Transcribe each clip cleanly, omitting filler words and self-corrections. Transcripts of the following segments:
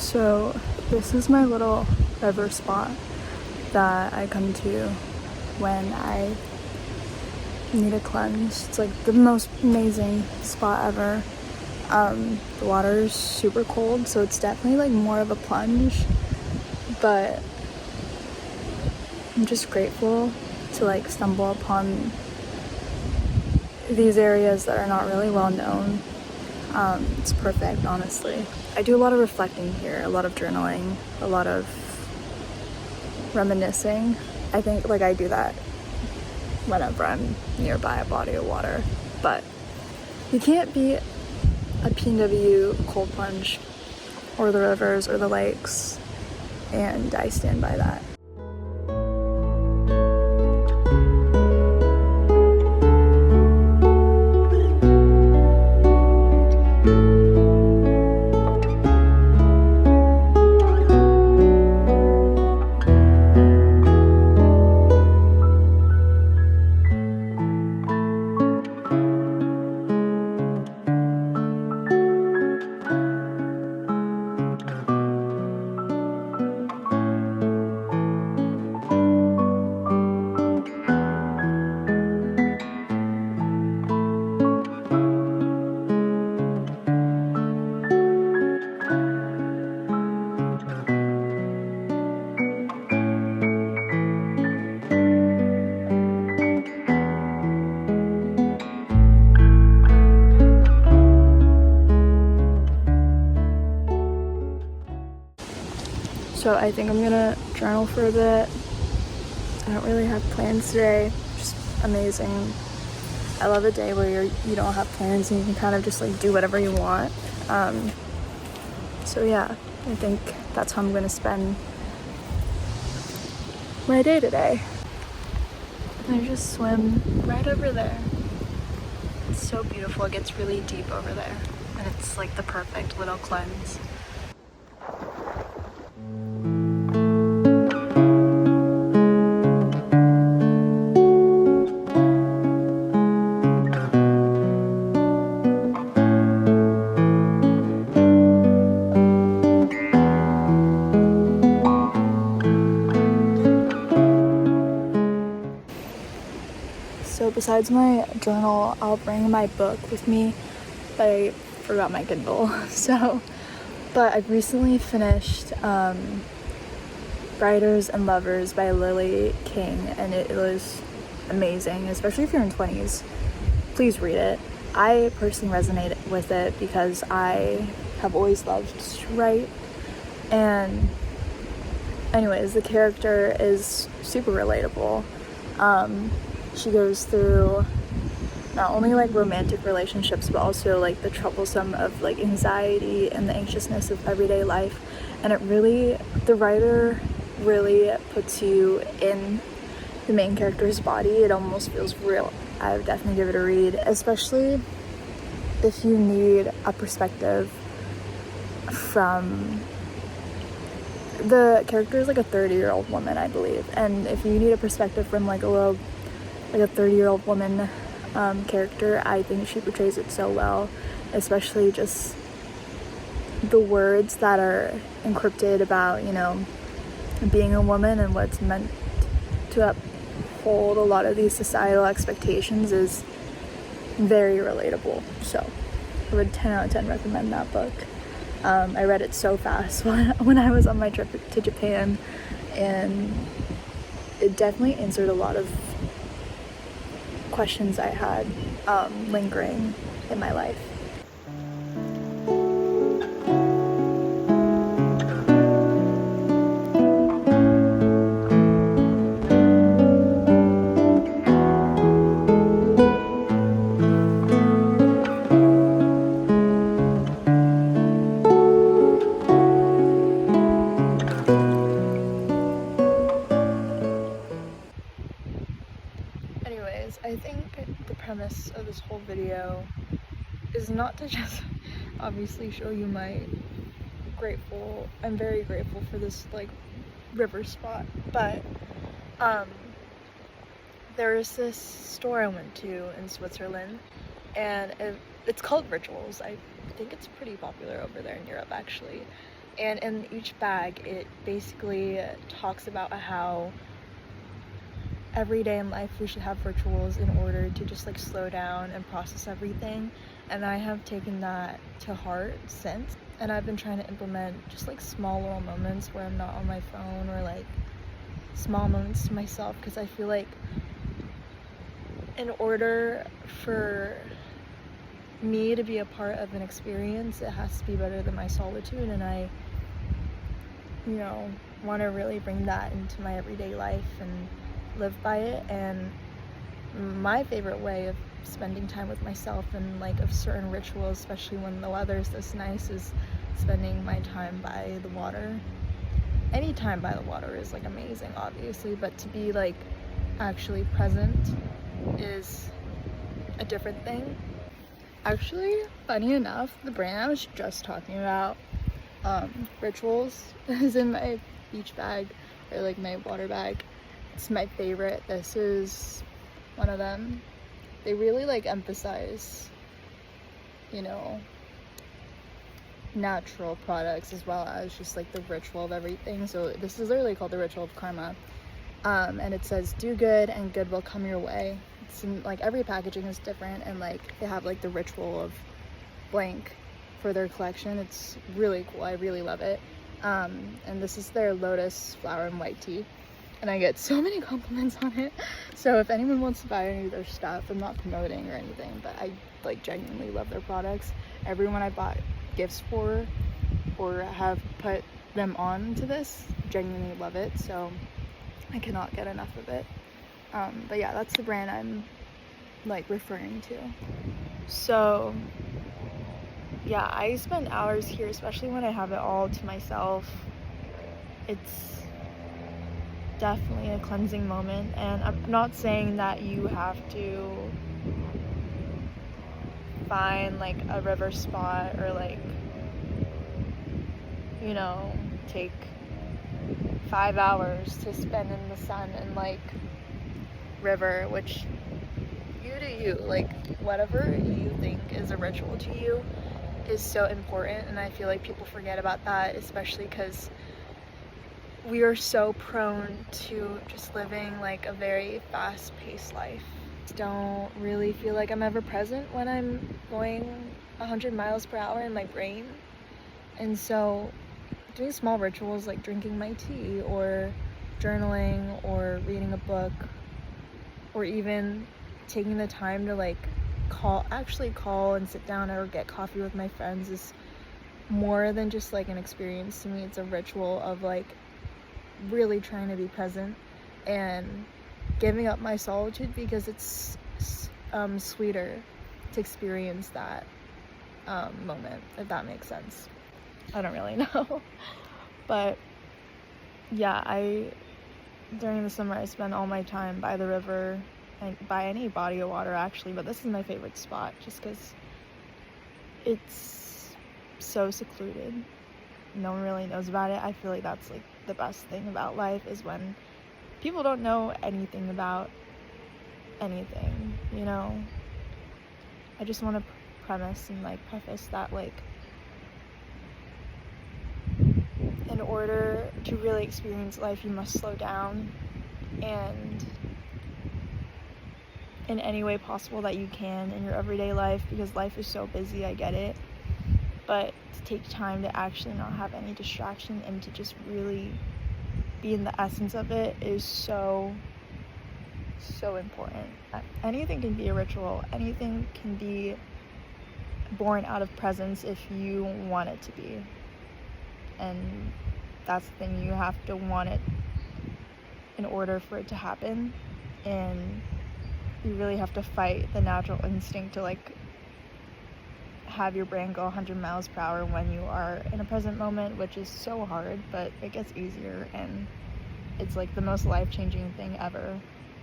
So this is my little river spot that I come to when I need a cleanse. It's like the most amazing spot ever. The water is super cold, so it's definitely like more of a plunge, but I'm just grateful to like stumble upon these areas that are not really well known. It's perfect, honestly. I do a lot of reflecting here, a lot of journaling, a lot of reminiscing. I think like I do that whenever I'm nearby a body of water, but you can't beat a PNW cold plunge or the rivers or the lakes, and I stand by that. So I think I'm gonna journal for a bit. I don't really have plans today, just amazing. I love a day where you don't have plans and you can kind of just like do whatever you want. So yeah, I think that's how I'm gonna spend my day today. And I just swim right over there. It's so beautiful, it gets really deep over there. And it's like the perfect little cleanse. So besides my journal, I'll bring my book with me, but I forgot my Kindle. But I've recently finished Writers and Lovers by Lily King, and it was amazing, especially if you're in 20s. Please read it. I personally resonate with it because I have always loved to write, and anyways, the character is super relatable. She goes through not only like romantic relationships, but also like the troublesome of like anxiety and the anxiousness of everyday life. And the writer really puts you in the main character's body. It almost feels real. I would definitely give it a read, especially if you need a perspective from the character is like a 30-year-old woman, I believe. And if you need a perspective from like a 30-year-old woman character, I think she portrays it so well, especially just the words that are encrypted about, being a woman and what's meant to uphold a lot of these societal expectations is very relatable. So I would 10 out of 10 recommend that book. I read it so fast when I was on my trip to Japan, and it definitely answered a lot of questions I had lingering in my life. Anyways, I think the premise of this whole video is not to just obviously show you I'm very grateful for this like river spot, but there is this store I went to in Switzerland, and it's called Rituals. I think it's pretty popular over there in Europe, actually. And in each bag, it basically talks about how every day in life we should have rituals in order to just like slow down and process everything. And I have taken that to heart since. And I've been trying to implement just like small little moments where I'm not on my phone, or like small moments to myself, because I feel like in order for me to be a part of an experience, it has to be better than my solitude. And I, want to really bring that into my everyday life and live by it. And my favorite way of spending time with myself and like of certain rituals, especially when the weather is this nice, is spending my time by the water. Any time by the water is like amazing, obviously, but to be like actually present is a different thing. Actually, funny enough, the brand I was just talking about, Rituals, is in my beach bag, or like my water bag. It's my favorite. This is one of them. They really like emphasize, natural products as well as just like the ritual of everything. So this is literally called the Ritual of Karma. And it says, do good and good will come your way. It's in, like, every packaging is different, and like they have like the ritual of blank for their collection. It's really cool. I really love it. And this is their lotus flower and white tea, and I get so many compliments on it. So if anyone wants to buy any of their stuff, I'm not promoting or anything, but I like genuinely love their products. Everyone I bought gifts for or have put them on to this genuinely love it, so I cannot get enough of it. But yeah, that's the brand I'm like referring to. So yeah, I spend hours here, especially when I have it all to myself. It's definitely a cleansing moment, and I'm not saying that you have to find like a river spot or like, take 5 hours to spend in the sun and like river, which you do you. Like, whatever you think is a ritual to you is so important, and I feel like people forget about that, especially because we are so prone to just living like a very fast-paced life. Don't really feel like I'm ever present when I'm going 100 miles per hour in my brain. And so doing small rituals like drinking my tea or journaling or reading a book, or even taking the time to like call and sit down or get coffee with my friends is more than just like an experience to me. It's a ritual of like really trying to be present and giving up my solitude, because it's sweeter to experience that moment, if that makes sense. I don't really know. But yeah, during the summer I spend all my time by the river and by any body of water actually, but this is my favorite spot just because it's so secluded. No one really knows about it. I feel like that's like the best thing about life, is when people don't know anything about anything, I just want to premise and like preface that like in order to really experience life, you must slow down, and in any way possible that you can in your everyday life, because life is so busy, I get it, but to take time to actually not have any distraction and to just really be in the essence of it is so important. Anything can be a ritual, anything can be born out of presence if you want it to be, and that's the thing, you have to want it in order for it to happen. And you really have to fight the natural instinct to like have your brain go 100 miles per hour when you are in a present moment, which is so hard, but it gets easier, and it's like the most life-changing thing ever.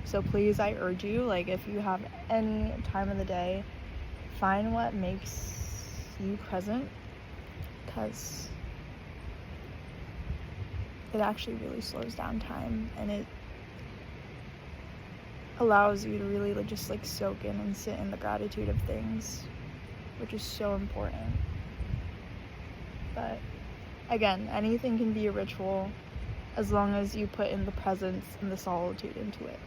So please, I urge you, like, if you have any time of the day, find what makes you present, because it actually really slows down time, and it allows you to really just like soak in and sit in the gratitude of things, which is so important. But Again, anything can be a ritual as long as you put in the presence and the solitude into it.